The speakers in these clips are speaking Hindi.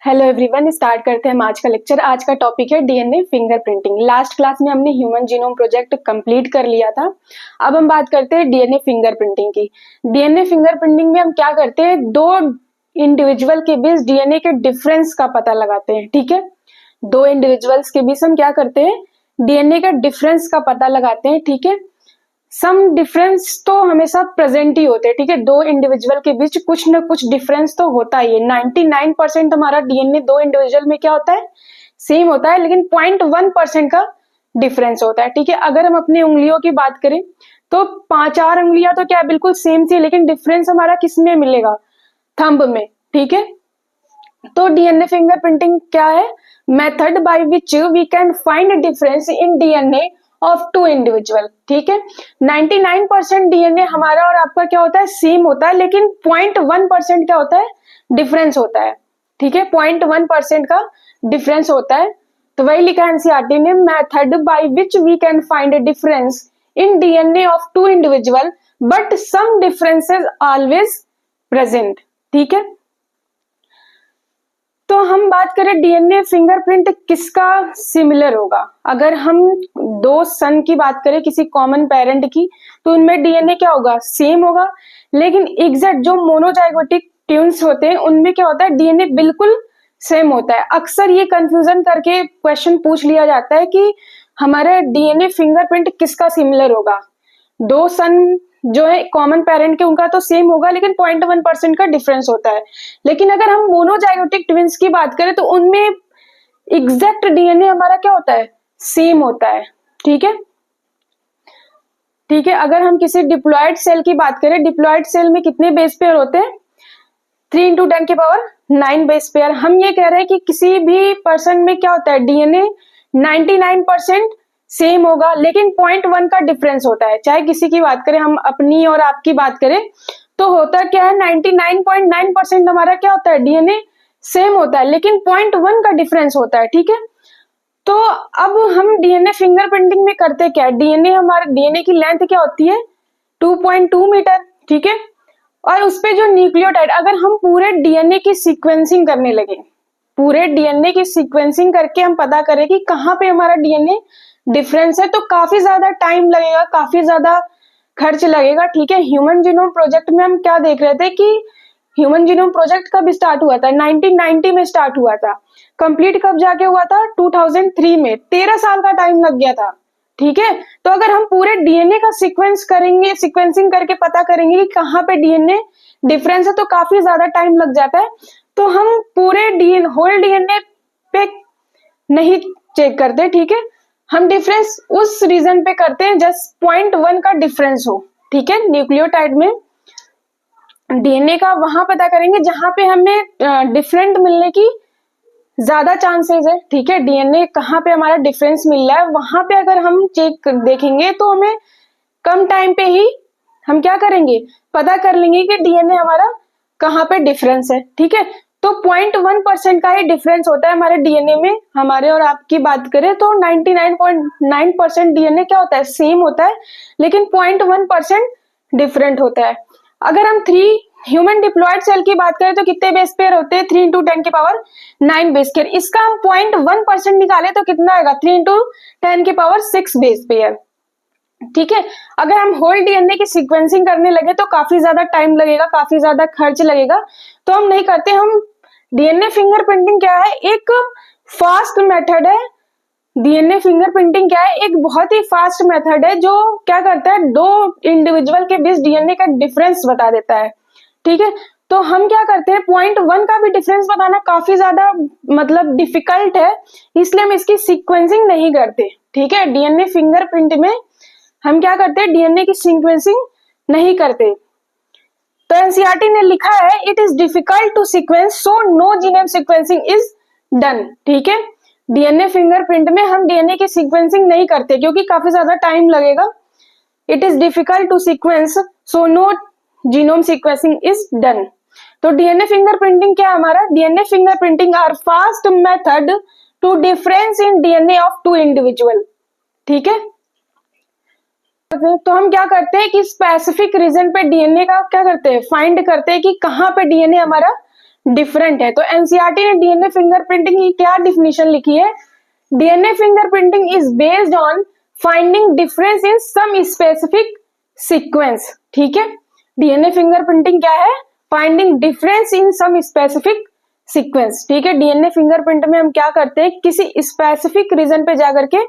हेलो एवरीवन, स्टार्ट करते हैं हम आज का लेक्चर। आज का टॉपिक है डीएनए फिंगरप्रिंटिंग। लास्ट क्लास में हमने ह्यूमन जीनोम प्रोजेक्ट कंप्लीट कर लिया था। अब हम बात करते हैं डीएनए फिंगरप्रिंटिंग की। डीएनए फिंगरप्रिंटिंग में हम क्या करते हैं, दो इंडिविजुअल के बीच डीएनए के डिफरेंस का पता लगाते हैं। ठीक है, दो इंडिविजुअल्स के बीच हम क्या करते हैं, डीएनए का डिफरेंस का पता लगाते हैं। ठीक है, सम डिफरेंस तो हमेशा प्रेजेंट ही होते हैं। ठीक है, दो इंडिविजुअल के बीच कुछ ना कुछ डिफरेंस तो होता ही है। 99% हमारा डीएनए दो इंडिविजुअल में क्या होता है, सेम होता है, लेकिन 0.1% का डिफरेंस होता है। ठीक है, अगर हम अपनी उंगलियों की बात करें तो पांच चार उंगलियां तो क्या बिल्कुल सेम थी, लेकिन डिफरेंस हमारा किस में मिलेगा, थंब में। ठीक है, तो डीएनए फिंगरप्रिंटिंग क्या है, method by which we can find difference in DNA of two individual. ठीक है, 99% डीएनए हमारा और आपका क्या होता है, सेम होता है, लेकिन 0.1% क्या होता है, डिफरेंस होता है। ठीक है, 0.1% का डिफरेंस होता है। तो वही लिखा एनसीईआरटी ने, method by which we can find difference in DNA of two individual but some differences always present. ठीक है, तो हम बात करें डीएनए फिंगरप्रिंट किसका सिमिलर होगा। अगर हम दो सन की बात करें, किसी कॉमन पेरेंट की, तो उनमें डीएनए क्या होगा, सेम होगा। लेकिन एग्जैक्ट जो मोनोजाइगोटिक ट्विंस होते हैं उनमें क्या होता है, डीएनए बिल्कुल सेम होता है। अक्सर ये कंफ्यूजन करके क्वेश्चन पूछ लिया जाता है कि हमारा डीएनए फिंगरप्रिंट किसका सिमिलर होगा। दो सन जो है कॉमन पेरेंट के, उनका तो सेम होगा, लेकिन 0.1% का डिफरेंस होता है। लेकिन अगर हम मोनोजाइगोटिक ट्विंस की बात करें तो उनमें एग्जैक्ट डीएनए हमारा क्या होता है, सेम होता है। ठीक है, ठीक है, अगर हम किसी डिप्लॉयड सेल की बात करें, डिप्लॉयड सेल में कितने बेस पेयर होते हैं, 3 × 10⁹ बेस पेयर। हम ये कह रहे हैं कि किसी भी पर्सन में क्या होता है, डीएनए 99% सेम होगा, लेकिन 0.1 का डिफरेंस होता है। चाहे किसी की बात करें, हम अपनी और आपकी बात करें, तो होता क्या है, 99.9% हमारा क्या होता है, डीएनए सेम होता है, लेकिन 0.1 का डिफरेंस होता है। ठीक है, तो अब हम डीएनए फिंगरप्रिंटिंग में करते क्या है, डीएनए हमारे डीएनए की लेंथ क्या होती है, 2.2 मीटर। ठीक है, और उसपे जो न्यूक्लियोटाइड, अगर हम पूरे डीएनए की सीक्वेंसिंग करने लगे, पूरे डीएनए की सीक्वेंसिंग करके हम पता करें कि कहाँ पे हमारा डीएनए डिफरेंस है, तो काफी ज्यादा टाइम लगेगा, काफी ज्यादा खर्च लगेगा। ठीक है, ह्यूमन जीनोम प्रोजेक्ट में हम क्या देख रहे थे कि ह्यूमन जीनोम प्रोजेक्ट कब स्टार्ट हुआ था, 1990 में स्टार्ट हुआ था। कंप्लीट कब जाके हुआ था, 2003 में। 13 साल का टाइम लग गया था। ठीक है, तो अगर हम पूरे डीएनए का सीक्वेंस करेंगे, सीक्वेंसिंग करके पता करेंगे कि कहाँ पे डीएनए डिफरेंस है, तो काफी ज्यादा टाइम लग जाता है। तो हम पूरे डीएनए, होल डीएनए पे नहीं चेक करते। ठीक है, हम डिफरेंस उस रीजन पे करते हैं जस्ट 0.1 का डिफरेंस हो। ठीक है, न्यूक्लियोटाइड में डीएनए का वहां पता करेंगे जहां पे हमें डिफरेंट मिलने की ज्यादा चांसेस है। ठीक है, डीएनए कहाँ पे हमारा डिफरेंस मिल रहा है, वहां पे अगर हम चेक देखेंगे तो हमें कम टाइम पे ही हम क्या करेंगे, पता कर लेंगे कि डीएनए हमारा कहाँ पे डिफरेंस है। ठीक है, तो 0.1% का ही डिफरेंस होता है हमारे डीएनए में। हमारे और आपकी बात करें तो 99.9% डीएनए क्या होता है, सेम होता है, लेकिन 0.1% डिफरेंट होता है। अगर हम 3 ह्यूमन डिप्लॉयड सेल की बात करें तो कितने बेस पेयर होते हैं, 3 × 10⁹ बेस पेयर। इसका हम 0.1% निकाले तो कितना आएगा, 3 × 10⁶ बेस पेयर। ठीक है, अगर हम होल डीएनए की सीक्वेंसिंग करने लगे तो काफी ज्यादा टाइम लगेगा, काफी ज्यादा खर्च लगेगा, तो हम नहीं करते। हम डीएनए फिंगरप्रिंटिंग क्या है, एक फास्ट मेथड है। डीएनए फिंगरप्रिंटिंग क्या है, एक बहुत ही फास्ट मेथड है जो क्या करता है, दो इंडिविजुअल के बीच डीएनए का डिफरेंस बता देता है। ठीक है, तो हम क्या करते हैं, 0.1 का भी डिफरेंस बताना काफी ज्यादा मतलब डिफिकल्ट है, इसलिए हम इसकी सीक्वेंसिंग नहीं करते। ठीक है, डीएनए फिंगरप्रिंट में हम क्या करते हैं, डीएनए की सीक्वेंसिंग नहीं करते। तो एनसीईआरटी ने लिखा है, it is difficult to sequence so no genome sequencing is done. ठीक है, डीएनए फिंगरप्रिंट में हम डीएनए की सीक्वेंसिंग नहीं करते क्योंकि काफी ज्यादा टाइम लगेगा। It is difficult to sequence so no genome sequencing is done. तो डीएनए फिंगरप्रिंटिंग क्या है हमारा, DNA fingerprinting are fast method to difference in DNA of two individual. ठीक है, तो हम क्या करते हैं कि स्पेसिफिक रीजन पे डीएनए का क्या करते हैं, फाइंड करते हैं कि कहाँ पे डीएनए हमारा डिफरेंट है। तो एनसीईआरटी ने डीएनए फिंगरप्रिंटिंग की क्या डिफिनेशन लिखी है? DNA fingerprinting is based on finding difference in some specific sequence. ठीक है, डीएनए फिंगरप्रिंटिंग क्या है? Finding difference in some specific sequence. ठीक है, डीएनए फिंगरप्रिंट में हम क्या करते हैं, किसी स्पेसिफिक रीजन पे जाकर के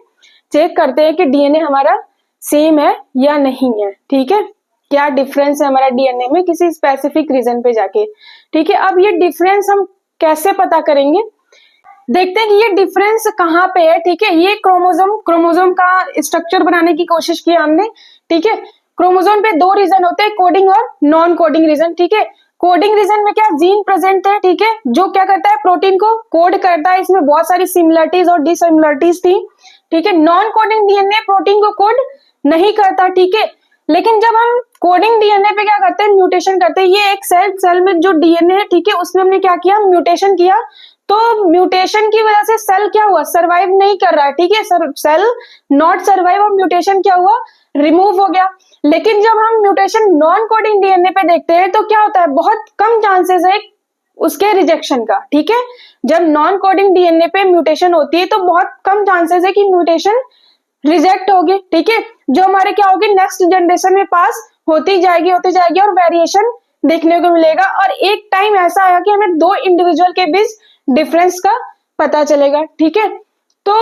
चेक करते हैं कि डीएनए हमारा सेम है या नहीं है। ठीक है, क्या डिफरेंस है हमारा डीएनए में किसी स्पेसिफिक रीजन पे जाके। ठीक है, अब ये डिफरेंस हम कैसे पता करेंगे, देखते हैं कि ये डिफरेंस कहाँ पे है। ठीक है, ये क्रोमोसोम का स्ट्रक्चर बनाने की कोशिश की हमने। ठीक है, क्रोमोसोम पे दो रीजन होते हैं, कोडिंग और नॉन कोडिंग रीजन। ठीक है, कोडिंग रीजन में क्या जीन प्रेजेंट है। ठीक है, जो क्या करता है, प्रोटीन को कोड करता है। इसमें बहुत सारी सिमिलरिटीज और डिसिमिलरिटीज थी। ठीक है, नॉन कोडिंग डीएनए प्रोटीन को कोड नहीं करता। ठीक है, लेकिन जब हम कोडिंग डीएनए पे क्या करते हैं, म्यूटेशन करते हैं। ये एक सेल में जो डीएनए है, ठीक है, उसमें हमने क्या किया, म्यूटेशन किया। तो म्यूटेशन की वजह से सेल क्या हुआ, सर्वाइव नहीं कर रहा है। ठीक है, सेल नॉट सर्वाइव और म्यूटेशन क्या हुआ, रिमूव हो गया। लेकिन जब हम म्यूटेशन नॉन कोडिंग डीएनए पे देखते हैं तो क्या होता है, बहुत कम चांसेस है उसके रिजेक्शन का। ठीक है, जब नॉन कोडिंग डीएनए पे म्यूटेशन होती है तो बहुत कम चांसेस है कि म्यूटेशन रिजेक्ट होगी। ठीक है, जो हमारे क्या होगी, नेक्स्ट जनरेशन में पास होती जाएगी और वेरिएशन देखने को मिलेगा। और एक टाइम ऐसा आया कि हमें दो इंडिविजुअल के बीच डिफरेंस का पता चलेगा। ठीक है, तो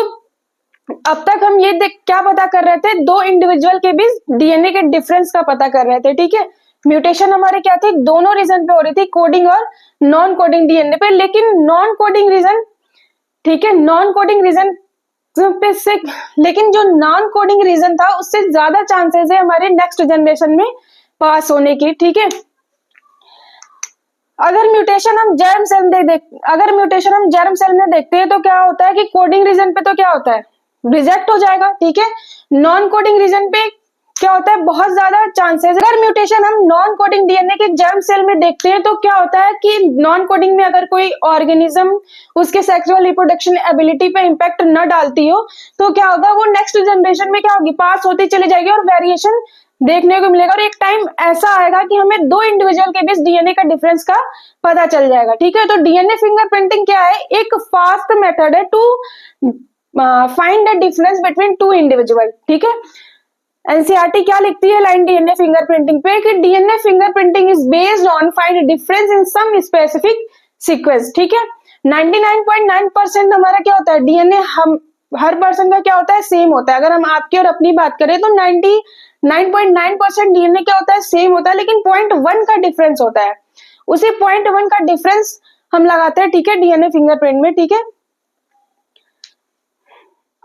अब तक हम ये क्या पता कर रहे थे, दो इंडिविजुअल के बीच डीएनए के डिफरेंस का पता कर रहे थे। ठीक है, म्यूटेशन हमारे क्या थे, दोनों रीजन पे हो रही थी, कोडिंग और नॉन कोडिंग डीएनए पे। लेकिन नॉन कोडिंग रीजन, ठीक है, नॉन कोडिंग रीजन पे से, लेकिन जो नॉन कोडिंग रीजन था उससे ज्यादा चांसेस है हमारे नेक्स्ट जनरेशन में पास होने की। ठीक है, अगर म्यूटेशन हम जर्म सेल में देखते हैं तो क्या होता है कि कोडिंग रीजन पे तो क्या होता है, रिजेक्ट हो जाएगा। ठीक है, नॉन कोडिंग रीजन पे क्या होता है, बहुत ज्यादा चांसेस। अगर म्यूटेशन हम नॉन कोडिंग डीएनए के जर्म सेल में देखते हैं तो क्या होता है कि नॉन कोडिंग में अगर कोई ऑर्गेनिज्म उसके सेक्सुअल रिप्रोडक्शन एबिलिटी पे इंपैक्ट न डालती हो तो क्या होगा, वो नेक्स्ट जनरेशन में क्या होगी, पास होती चली जाएगी और वेरिएशन देखने को मिलेगा। और एक टाइम ऐसा आएगा कि हमें दो इंडिविजुअल के बीच डीएनए का डिफरेंस का पता चल जाएगा। ठीक है, तो डीएनए फिंगरप्रिंटिंग क्या है, एक फास्ट मेथड है to find the difference between two individual. ठीक है, एनसीईआरटी क्या लिखती है लाइन डीएनए फिंगरप्रिंटिंग पे कि DNA fingerprinting is based on find difference in some specific sequence. ठीक है, 99.9% हमारा क्या होता है, डीएनए हम हर पर्सन का क्या होता है, सेम होता है। अगर हम आपकी और अपनी बात करें तो 99.9% डीएनए क्या होता है, सेम होता है, लेकिन 0.1 का डिफरेंस होता है। उसी 0.1 का डिफरेंस हम लगाते हैं। ठीक है, डीएनए फिंगरप्रिंट में। ठीक है,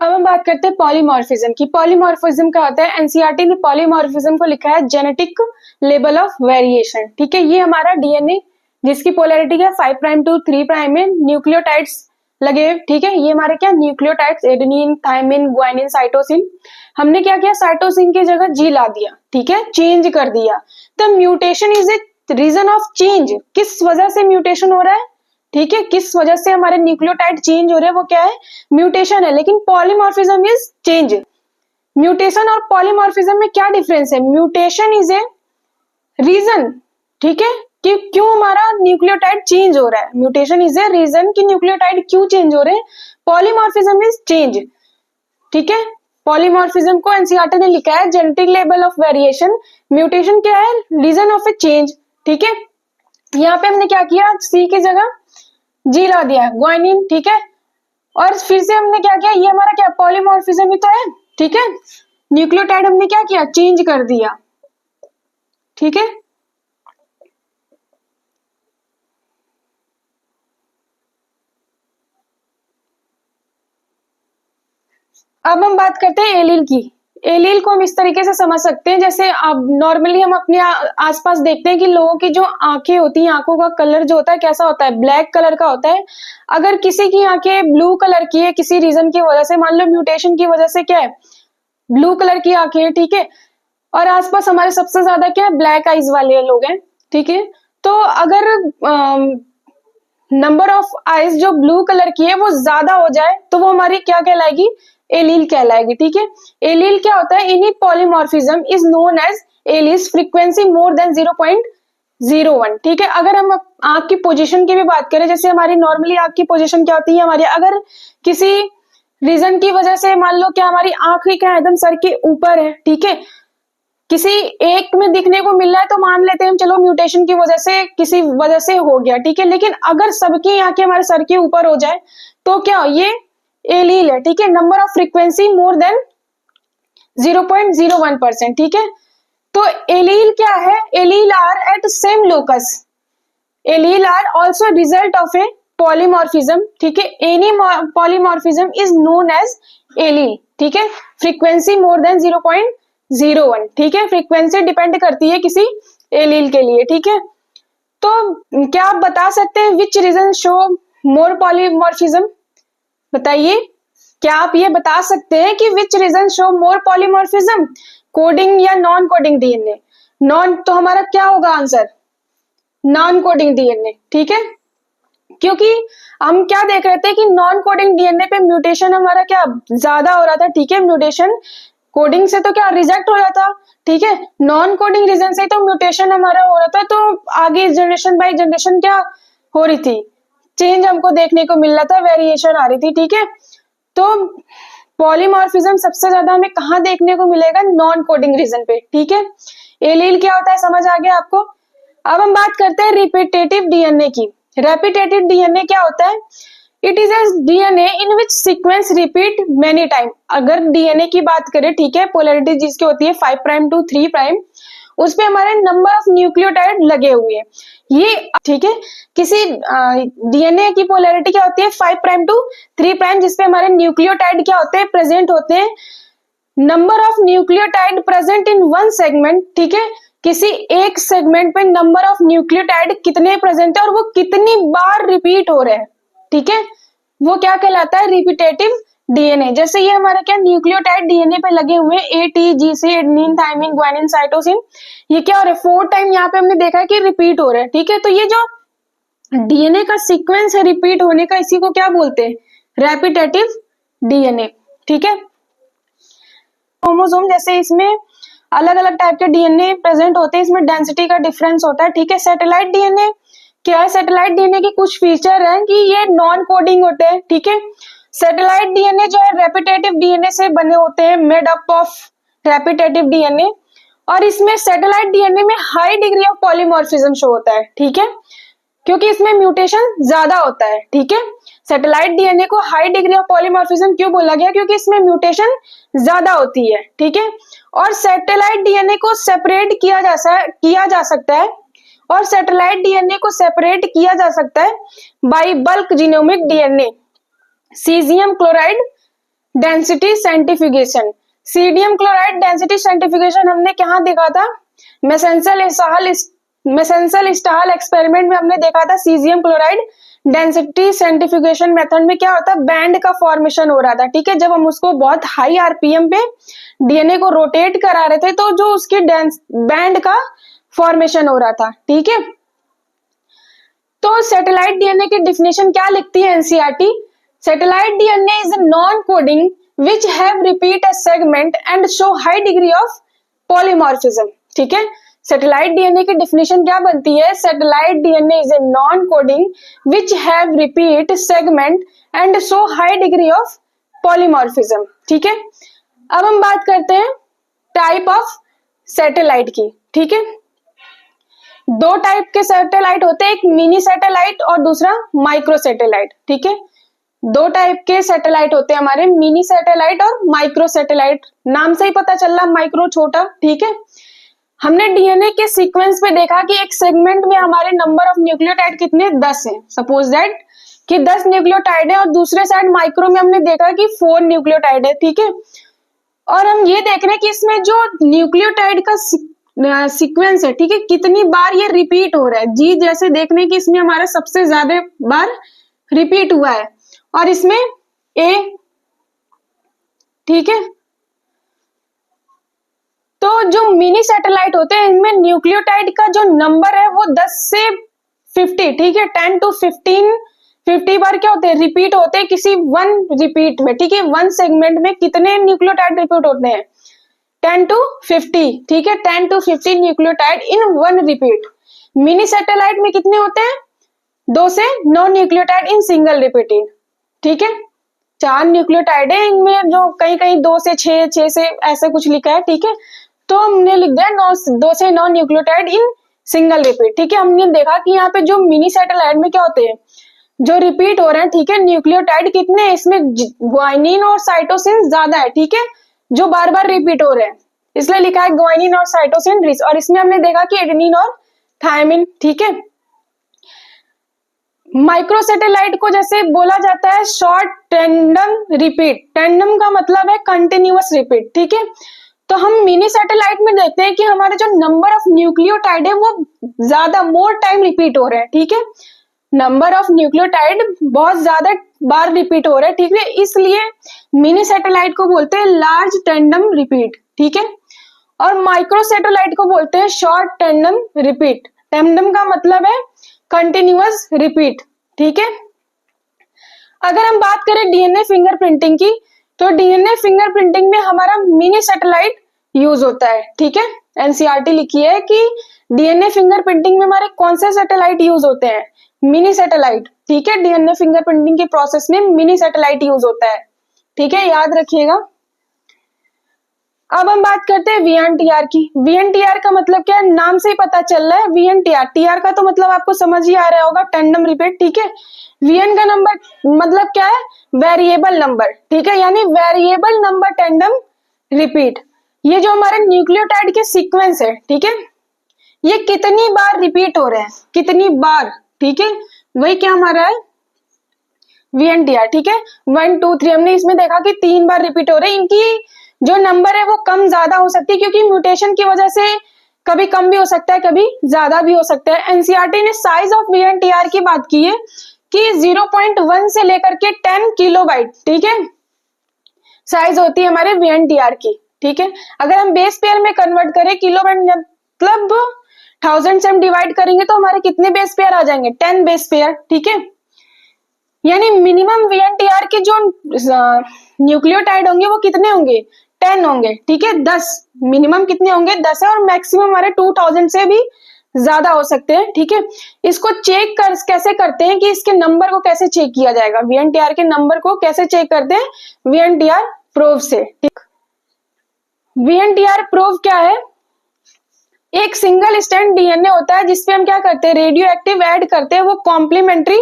अब हम बात करते हैं पॉलीमॉर्फिज्म की। पॉलीमॉर्फिज्म क्या होता है, एनसीईआरटी ने पॉलीमॉर्फिज्म को लिखा है जेनेटिक लेवल ऑफ वेरिएशन। ठीक है, ये हमारा डीएनए जिसकी पोलैरिटी है 5 प्राइम टू 3 प्राइम में न्यूक्लियोटाइड्स लगे। ठीक है, ये हमारे क्या nucleotides, adenine, thymine, guanine, cytosine. हमने क्या किया, साइटोसिन की जगह जी ला दिया। ठीक है, चेंज कर दिया। तो mutation is a reason of change. किस वजह से म्यूटेशन हो रहा है, ठीक है, किस वजह से हमारे न्यूक्लियोटाइड चेंज हो रहे हैं, वो क्या है, म्यूटेशन है। लेकिन पॉलीमॉर्फिज्म इज चेंज। म्यूटेशन और पॉलीमॉर्फिज्म में क्या डिफरेंस है, म्यूटेशन इज ए रीजन, ठीक है, कि क्यों हमारा न्यूक्लियोटाइड चेंज हो रहा है। म्यूटेशन इज ए रीजन कि न्यूक्लियोटाइड क्यों चेंज हो रहे हैं। Polymorphism is change. ठीक है, पॉलीमॉर्फिज्म को एनसीईआरटी ने लिखा है genetic level of variation. Mutation क्या है, रीजन ऑफ ए चेंज। ठीक है, यहाँ पे हमने क्या किया, सी की जगह जी ला दिया, ग्वानिन। ठीक है, और फिर से हमने क्या किया, ये हमारा क्या पॉलीमॉर्फिज्म ही तो है। ठीक है, न्यूक्लियोटाइड हमने क्या किया, चेंज कर दिया। ठीक है, अब हम बात करते हैं एलील की। एलील को हम इस तरीके से समझ सकते हैं, जैसे अब नॉर्मली हम अपने आसपास देखते हैं कि लोगों की जो आंखें होती हैं, आंखों का कलर जो होता है कैसा होता है, ब्लैक कलर का होता है। अगर किसी की आंखें ब्लू कलर की है किसी रीजन की वजह से, मान लो म्यूटेशन की वजह से क्या है, ब्लू कलर की आंखें है। ठीक है, और आसपास हमारे सबसे ज्यादा क्या है, ब्लैक आईज वाले लोग हैं। ठीक है, तो अगर नंबर ऑफ आईज जो ब्लू कलर की है वो ज्यादा हो जाए तो वो हमारी क्या कहलाएगी, एलील कहलाएगी। ठीक है, एलील क्या होता है, any polymorphism is known as alleles frequency more than 0.3 0 1, ठीक है। अगर हम आंख की पोजीशन की भी बात करें, जैसे हमारी नॉर्मली आंख की पोजीशन क्या होती है हमारी, अगर किसी रीजन की वजह से मान लो क्या हमारी आंख ही क्या एकदम सर के ऊपर है, ठीक है, किसी एक में दिखने को मिल रहा है तो मान लेते हैं हम चलो म्यूटेशन की वजह से किसी वजह से हो गया, ठीक है। लेकिन अगर सबकी आंखें हमारे सर के ऊपर हो जाए तो क्या ये एलील है, ठीक है। Number of frequency more than 0.01%, ठीक है। तो एलील क्या है, allele are at same locus, allele are also result of a polymorphism, ठीक है। Any polymorphism is known as allele, ठीक है। फ्रीक्वेंसी मोर देन 0.01, ठीक है। फ्रीक्वेंसी डिपेंड करती है किसी एलील के लिए, ठीक है। तो क्या आप बता सकते हैं which region show more polymorphism, बताइए, क्या आप ये बता सकते हैं कि which region show more polymorphism, coding या नॉन कोडिंग डीएनए? नॉन, तो हमारा क्या होगा आंसर, नॉन कोडिंग डीएनए, ठीक है। क्योंकि हम क्या देख रहे थे कि नॉन कोडिंग डीएनए पे म्यूटेशन हमारा क्या ज्यादा हो रहा था, ठीक है। म्यूटेशन कोडिंग से तो क्या रिजेक्ट हो रहा था, ठीक है। नॉन कोडिंग रीजन से तो म्यूटेशन हमारा हो रहा था, तो आगे जनरेशन बाय जनरेशन क्या हो रही थी, चेंज हमको देखने को मिल रहा था, वेरिएशन आ रही थी, ठीक है। तो पॉलीमॉर्फिज्म सबसे ज्यादा हमें कहाँ देखने को मिलेगा, नॉन कोडिंग रीजन पे, ठीक है। एलील क्या होता है समझ आ गया आपको। अब हम बात करते हैं रिपीटेटिव डीएनए की। रेपिटेटिव डीएनए क्या होता है, it is a DNA in which sequence repeat many time. अगर डीएनए की बात करें, ठीक है, पोलैरिटी जिसकी होती है 5 प्राइम टू 3 प्राइम, उस पे हमारे नंबर ऑफ न्यूक्लियोटाइड लगे हुए हैं ये, ठीक है। किसी डीएनए की पोलैरिटी क्या होती है 5 प्राइम टू 3 प्राइम, जिसपे हमारे न्यूक्लियोटाइड क्या होते हैं, प्रेजेंट होते हैं। Number of nucleotide present in one segment, ठीक है। किसी एक सेगमेंट पे नंबर ऑफ न्यूक्लियोटाइड कितने प्रेजेंट है और वो कितनी बार रिपीट हो रहे हैं, ठीक है, वो क्या कहलाता है, रिपीटेटिव डीएनए। जैसे ये हमारा क्या न्यूक्लियोटाइड डीएनए पे लगे हुए हैं, ATGC, adenine, thymine, guanine, cytosine, ये क्या हो रहा है 4 टाइम यहाँ पे हमने देखा है कि रिपीट हो रहा है, ठीक है। तो ये जो डीएनए का सीक्वेंस है रिपीट होने का, इसी को क्या बोलते हैं, रेपिटेटिव डीएनए, ठीक है। क्रोमोसोम जैसे इसमें अलग अलग टाइप के डीएनए प्रेजेंट होते हैं, इसमें डेंसिटी का डिफरेंस होता है, ठीक है। सैटेलाइट डीएनए क्या है, सैटेलाइट डीएनए की कुछ फीचर हैं कि ये नॉन कोडिंग होते हैं, ठीक है। सैटेलाइट डीएनए जो है रेपिटेटिव डीएनए से बने होते हैं, made up of repetitive DNA, और इसमें सैटेलाइट डीएनए में high degree of polymorphism show होता है, ठीक है, क्योंकि इसमें म्यूटेशन ज्यादा होता है, ठीक है। सैटेलाइट डीएनए को हाई डिग्री ऑफ पॉलीमॉर्फिज्म क्यों बोला गया, क्योंकि इसमें म्यूटेशन ज्यादा होती है, ठीक है। और सैटेलाइट डीएनए को सेपरेट किया जा सकता है, और सैटेलाइट डीएनए को सेपरेट किया जा सकता है by bulk genomic DNA, caesium chloride density centrifugation. सीडियम क्लोराइड डेंसिटी सेंट्रीफ्यूगेशन हमने कहाँ देखा था, मेसेंसल स्टाहल एक्सपेरिमेंट में हमने देखा था। Caesium chloride density centrifugation method में क्या होता है, बैंड का फॉर्मेशन हो रहा था, ठीक है। जब हम उसको बहुत हाई आरपीएम पे डीएनए को रोटेट करा रहे थे तो जो उसके बैंड का फॉर्मेशन हो रहा था, ठीक है। तो सैटेलाइट डीएनए की डिफिनेशन क्या लिखती है NCERT, satellite DNA is non coding which have repeat a segment and show high degree of polymorphism, ठीक है। सैटेलाइट डीएनए की डिफिनेशन क्या बनती है, satellite DNA is a non coding which have repeat segment and show high degree of polymorphism, ठीक है। अब हम बात करते हैं टाइप ऑफ सैटेलाइट की, ठीक है। 2 टाइप के सैटेलाइट होते हैं, एक मिनी सैटेलाइट और दूसरा माइक्रो सैटेलाइट, ठीक है। 2 टाइप के सैटेलाइट होते हैं हमारे, मिनी सैटेलाइट और माइक्रो सैटेलाइट। नाम से ही पता चल रहा माइक्रो छोटा, ठीक है। हमने डीएनए के सीक्वेंस पे देखा कि एक सेगमेंट में हमारे नंबर ऑफ न्यूक्लियोटाइड कितने 10 हैं, सपोज दैट कि 10 न्यूक्लियोटाइड है, और दूसरे साइड माइक्रो में हमने देखा कि 4 न्यूक्लियोटाइड है, ठीक है। और हम ये देख रहे हैं कि इसमें जो न्यूक्लियोटाइड का सीक्वेंस है, ठीक है, कितनी बार ये रिपीट हो रहा है, जी जैसे देख रहे हैं कि इसमें हमारा सबसे ज्यादा बार रिपीट हुआ है, और इसमें ए, ठीक है। तो जो मिनी सैटेलाइट होते हैं इनमें न्यूक्लियोटाइड का जो नंबर है वो 10 से 50, ठीक है, 10 to 50 बार क्या होते हैं, रिपीट होते हैं किसी वन रिपीट में, ठीक है। वन सेगमेंट में कितने न्यूक्लियोटाइड रिपीट होते हैं, 10 to 50, ठीक है, 10 to 50 nucleotide in one repeat. Mini satellite में कितने होते हैं? 2 से 9 न्यूक्लियोटाइड इन सिंगल रिपीटिंग, ठीक है। 4 न्यूक्लियोटाइड है इनमें, जो कहीं कहीं 2 से 6, 6 से ऐसा कुछ लिखा है, ठीक है। तो हमने लिख दिया 2 से 9 न्यूक्लियोटाइड इन सिंगल रिपीट, ठीक है। हमने देखा कि यहाँ पे जो मिनी सैटेलाइट में क्या होते हैं, जो रिपीट हो रहे हैं, ठीक है, न्यूक्लियोटाइड कितने हैं इसमें, ग्वाइनिन और साइटोसिन ज्यादा है, ठीक है, जो बार बार रिपीट हो रहे हैं, इसलिए लिखा है ग्वाइनिन और साइटोसिन रिच। और इसमें हमने देखा कि एडेनिन और थायमिन, ठीक है। माइक्रो सैटेलाइट को जैसे बोला जाता है शॉर्ट टेंडम रिपीट, टेंडम का मतलब है कंटिन्यूअस रिपीट, ठीक है। तो हम मिनी सैटेलाइट में देखते हैं कि हमारे जो नंबर ऑफ न्यूक्लियोटाइड है वो ज्यादा मोर टाइम रिपीट हो रहे हैं, ठीक है। नंबर ऑफ न्यूक्लियोटाइड बहुत ज्यादा बार रिपीट हो रहे हैं, ठीक है, इसलिए मिनी सैटेलाइट को बोलते हैं लार्ज टेंडम रिपीट, ठीक है। और माइक्रो सैटेलाइट को बोलते हैं शॉर्ट टेंडम रिपीट। टेंडम का मतलब है कंटिन्यूअस रिपीट, ठीक है। अगर हम बात करें डीएनए फिंगरप्रिंटिंग की, तो डीएनए फिंगरप्रिंटिंग में हमारा मिनी सैटेलाइट यूज होता है, ठीक है। एनसीईआरटी लिखी है कि डीएनए फिंगरप्रिंटिंग में हमारे कौन से सैटेलाइट यूज होते हैं, मिनी सैटेलाइट, ठीक है। डीएनए फिंगरप्रिंटिंग के प्रोसेस में मिनी सैटेलाइट यूज होता है, ठीक है, याद रखिएगा। अब हम बात करते हैं वीएनटीआर की। वीएनटीआर का मतलब क्या है, नाम से ही पता चल रहा है, वीएनटीआर, टीआर का तो मतलब आपको समझ ही आ रहा होगा, टेंडम रिपीट, ठीक है। वीएन का नंबर मतलब क्या है, वेरिएबल नंबर, ठीक है, यानी वेरिएबल नंबर टेंडम रिपीट। ये जो हमारे न्यूक्लियोटाइड के सीक्वेंस है, ठीक है, ये कितनी बार रिपीट हो रहे हैं, कितनी बार, ठीक है, वही क्या हमारा है वीएनटीआर, ठीक है। 1 2 3 हमने इसमें देखा कि 3 बार रिपीट हो रहे हैं। इनकी जो नंबर है वो कम ज्यादा हो सकती है, क्योंकि म्यूटेशन की वजह से कभी कम भी हो सकता है, कभी ज्यादा भी हो सकता है। एनसीईआरटी ने साइज ऑफ वीएनटीआर की बात की है कि 0.1 से लेकर के 10 किलोबाइट, ठीक है, साइज होती है हमारे वीएनटीआर की, ठीक है। अगर हम बेस पेयर में कन्वर्ट करें, किलोबाइट मतलब 1000 से हम डिवाइड करेंगे तो हमारे कितने बेस पेयर आ जाएंगे, 10 बेस पेयर, ठीक है। यानी मिनिमम वीएनटीआर के जो न्यूक्लियोटाइड होंगे वो कितने होंगे, 10 होंगे, ठीक है। 10 मिनिमम कितने होंगे, 10 है, और मैक्सिमम हमारे 2000 से भी ज्यादा हो सकते हैं, ठीक है। इसको चेक कर कैसे करते हैं कि इसके नंबर को कैसे चेक किया जाएगा, वीएनटीआर के नंबर को कैसे चेक करते हैं, वीएनटीआर प्रोब से, ठीक। वीएनटीआर प्रोब क्या है, एक सिंगल स्ट्रैंड डीएनए होता है जिसपे हम क्या करते हैं, रेडियो एक्टिव ऐड करते हैं, वो कॉम्प्लीमेंट्री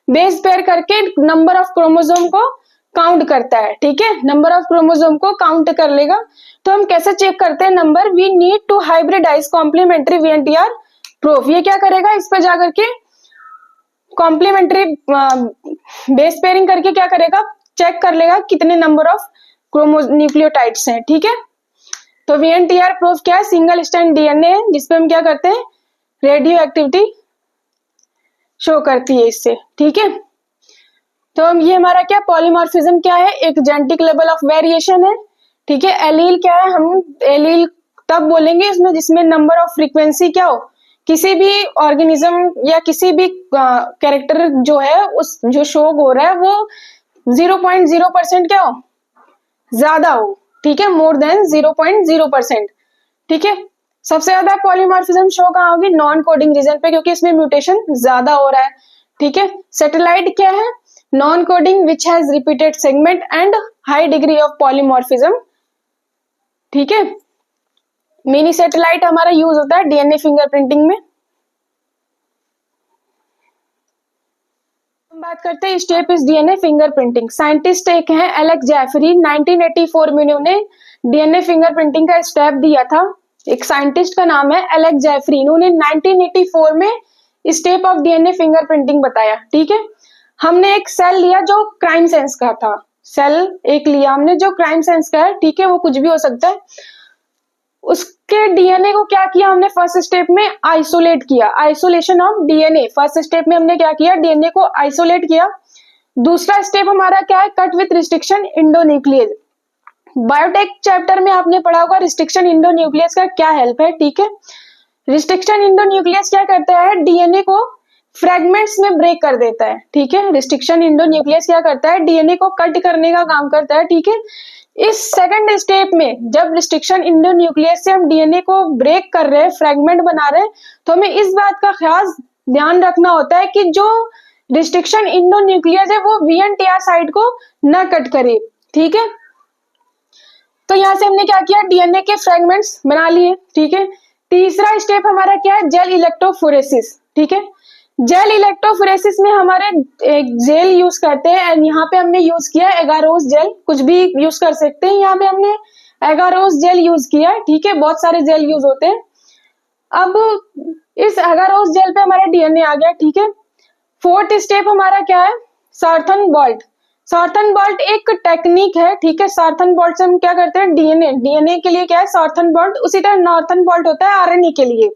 बेस पेयर करके नंबर ऑफ क्रोमोसोम को काउंट करता है, ठीक है, नंबर ऑफ क्रोमोसोम को काउंट कर लेगा। तो हम कैसे चेक करते हैं number, we need to hybridize complementary VNTR probe. ये क्या करेगा, इस पे जाकर के कॉम्प्लीमेंट्री बेस पेयरिंग करके क्या करेगा, चेक कर लेगा कितने नंबर ऑफ न्यूक्लियोटाइड्स हैं, ठीक है। तो वीएनटीआर प्रोब क्या है, सिंगल स्ट्रैंड डीएनए है जिसपे हम क्या करते हैं, रेडियो एक्टिविटी शो करती है इससे, ठीक है। तो हम ये हमारा क्या पॉलीमॉर्फिज्म क्या है, एक जेनेटिक लेवल ऑफ वेरिएशन है, ठीक है। एलील क्या है, हम एलील तब बोलेंगे इसमें जिसमें नंबर ऑफ फ्रीक्वेंसी क्या हो, किसी भी ऑर्गेनिज्म या किसी भी कैरेक्टर जो है उस जो शो हो रहा है वो 0.0% क्या हो, ज्यादा हो, ठीक है, मोर देन 0.0%, ठीक है। सबसे ज्यादा पॉलीमॉर्फिज्म शो कहाँ होगी, नॉन कोडिंग रीजन पे, क्योंकि इसमें म्यूटेशन ज्यादा हो रहा है, ठीक है। सैटेलाइट क्या है, non coding which has repeated segment and high degree of polymorphism, ठीक है। मिनी सैटेलाइट हमारा यूज होता है डीएनए फिंगरप्रिंटिंग में। हम बात करते हैं step is DNA fingerprinting. Scientist एक हैं एलेक्स जेफरी, 1984 में उन्होंने डीएनए फिंगरप्रिंटिंग का स्टेप दिया था। एक साइंटिस्ट का नाम है एलेक्स जेफरी, इन्होंने 1984 में स्टेप ऑफ डीएनए फिंगरप्रिंटिंग बताया, ठीक है। हमने एक सेल लिया जो क्राइम सेंस का था, सेल एक लिया हमने जो क्राइम सेंस का है, ठीक है, वो कुछ भी हो सकता है। उसके डीएनए को क्या किया हमने, फर्स्ट स्टेप में आइसोलेट किया, isolation of DNA. First step में हमने क्या किया, डीएनए को आइसोलेट किया। दूसरा स्टेप हमारा क्या है, cut with restriction endonuclease. Biotech chapter में आपने पढ़ा होगा रिस्ट्रिक्शन इंडोन्यूक्लियस का क्या हेल्प है, ठीक है। रिस्ट्रिक्शन इंडोन्यूक्लियस क्या करता है, डीएनए को फ्रेगमेंट्स में ब्रेक कर देता है, ठीक है। रिस्ट्रिक्शन इंडोन्यूक्लियस क्या करता है, डीएनए को कट करने का काम करता है, ठीक है। इस सेकंड स्टेप में जब रिस्ट्रिक्शन इंडोन्यूक्लियस से हम डीएनए को ब्रेक कर रहे हैं, फ्रेगमेंट बना रहे हैं, तो हमें इस बात का खास ध्यान रखना होता है कि जो रिस्ट्रिक्शन इंडोन्यूक्लियस है वो वीएनटीआर साइड को न कट करे, ठीक है। तो यहां से हमने क्या किया, डीएनए के फ्रेगमेंट्स बना लिए, ठीक है। तीसरा स्टेप हमारा क्या है, जेल इलेक्ट्रोफोरेसिस, ठीक है। जेल इलेक्ट्रोफोरेसिस में हमारे एक जेल यूज करते हैं, एंड यहाँ पे हमने यूज किया एगारोस जेल, कुछ भी यूज कर सकते हैं, यहाँ पे हमने एगारोस जेल यूज किया है, ठीक है। बहुत सारे जेल यूज होते हैं। अब इस एगारोस जेल पे हमारा डीएनए आ गया, ठीक है। फोर्थ स्टेप हमारा क्या है, सार्थन बोल्ट। सार्थन बोल्ट एक टेक्निक है, ठीक है। सार्थन बोल्ट से हम क्या करते हैं, डीएनए के लिए क्या है सार्थन बोल्ट, उसी तरह नॉर्थन बोल्ट होता है आरएनए के लिए,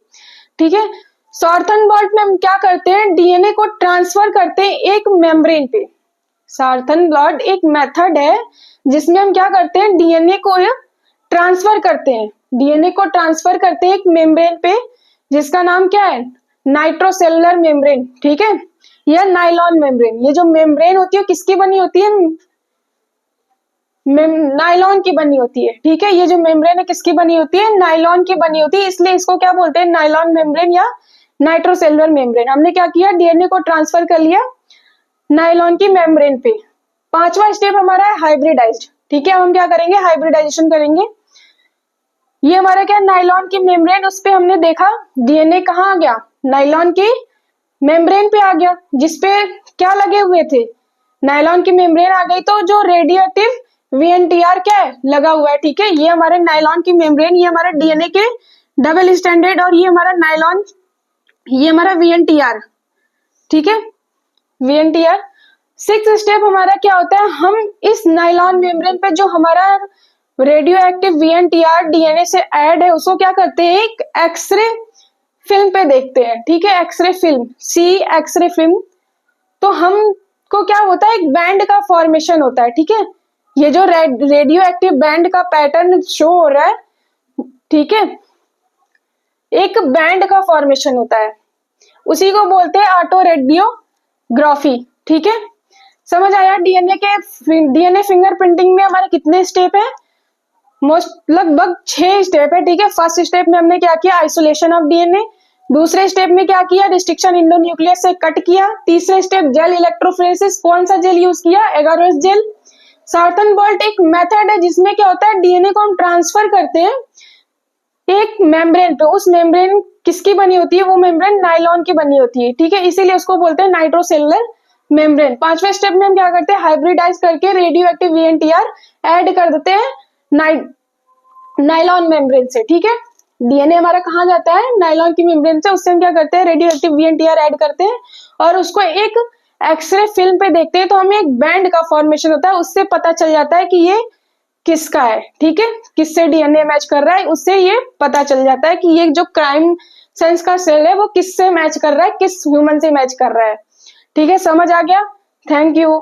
ठीक है। सार्थन बोल्ट में हम क्या करते हैं, डीएनए को ट्रांसफर करते हैं एक मेम्ब्रेन पे। सार्थन बोल्ट एक मेथड है जिसमें हम क्या करते हैं, डीएनए को ट्रांसफर करते हैं, डीएनए को ट्रांसफर करते हैं एक मेम्ब्रेन पे, जिसका नाम क्या है, नाइट्रोसेलुलर मेम्ब्रेन, ठीक है, या नाइलॉन मेम्ब्रेन। ये जो मेम्ब्रेन होती है किसकी बनी होती है, नाइलॉन की बनी होती है, ठीक है। ये जो मेम्ब्रेन है किसकी बनी होती है, नाइलॉन की बनी होती है, इसलिए इसको क्या बोलते हैं, नाइलॉन मेम्ब्रेन या नाइट्रोसेलुलर मेम्ब्रेन। हमने क्या किया, डीएनए को ट्रांसफर कर लिया नाइलॉन की मेम्ब्रेन पे। पांचवा स्टेप हमारा है हाइब्रिडाइज्ड, ठीक है। हम क्या करेंगे, हाइब्रिडाइजेशन करेंगे। ये हमारा क्या, नाइलॉन की मेम्ब्रेन, उस पे हमने देखा डीएनए कहाँ आ गया, नाइलॉन की मेम्ब्रेन पे आ गया, जिसपे क्या लगे हुए थे, नाइलॉन की मेम्ब्रेन आ गई, तो जो रेडियोएक्टिव वीएनटीआर क्या है, लगा हुआ है, ठीक है। ये हमारे नाइलॉन की मेम्ब्रेन, ये हमारा डीएनए के डबल स्टैंडर्ड, और ये हमारा नाइलॉन, ये हमारा वीएनटीआर, ठीक है, वीएनटीआर। सिक्स्थ स्टेप हमारा क्या होता है, हम इस नाइलॉन मेम्ब्रेन पे जो हमारा रेडियो एक्टिव वीएनटीआर डीएनए से ऐड है, उसको क्या करते हैं, एक एक्सरे फिल्म पे देखते हैं, ठीक है। एक्सरे फिल्म, सी एक्सरे फिल्म। तो हमको क्या होता है, एक बैंड का फॉर्मेशन होता है, ठीक है। ये जो रेडियो एक्टिव बैंड का पैटर्न शो हो रहा है, ठीक है, एक बैंड का फॉर्मेशन होता है, उसी को बोलते हैं ऑटो रेडियोग्राफी, ठीक है। समझ आया। डीएनए फिंगरप्रिंटिंग में हमारे कितने स्टेप है, लगभग 6 स्टेप है, ठीक है। फर्स्ट स्टेप में हमने क्या किया, आइसोलेशन ऑफ डीएनए। दूसरे स्टेप में क्या किया, रिस्ट्रिक्शन इंडोन्यूक्लियस से कट किया। तीसरे स्टेप जेल इलेक्ट्रोफोरेसिस, कौन सा जेल यूज किया, एगारोस जेल। सार्थन बोल्ट एक मेथड है जिसमें क्या होता है, डीएनए को हम ट्रांसफर करते हैं एक मेम्ब्रेन पे, उस मेम्ब्रेन किसकी बनी होती है, वो मेम्ब्रेन नाइलॉन की बनी होती है, ठीक है, इसीलिए उसको बोलते हैं नाइट्रोसेलुलर मेम्ब्रेन। पांचवें स्टेप में हम क्या करते हैं, हाइब्रिडाइज करके रेडियो एक्टिव वीएनटीआर ऐड कर देते हैं नाइलॉन मेम्ब्रेन से, ठीक है। डीएनए हमारा कहाँ जाता है, नाइलॉन की मेम्ब्रेन से, उससे हम क्या करते हैं, रेडियो एक्टिव वीएनटीआर ऐड करते हैं और उसको एक एक्सरे फिल्म पे देखते हैं, तो हमें एक बैंड का फॉर्मेशन होता है, उससे पता चल जाता है कि ये किसका है, ठीक है, किससे डीएनए मैच कर रहा है, उससे ये पता चल जाता है कि ये जो क्राइम सेंस का सेल है वो किससे मैच कर रहा है, किस ह्यूमन से मैच कर रहा है, ठीक है। समझ आ गया, थैंक यू।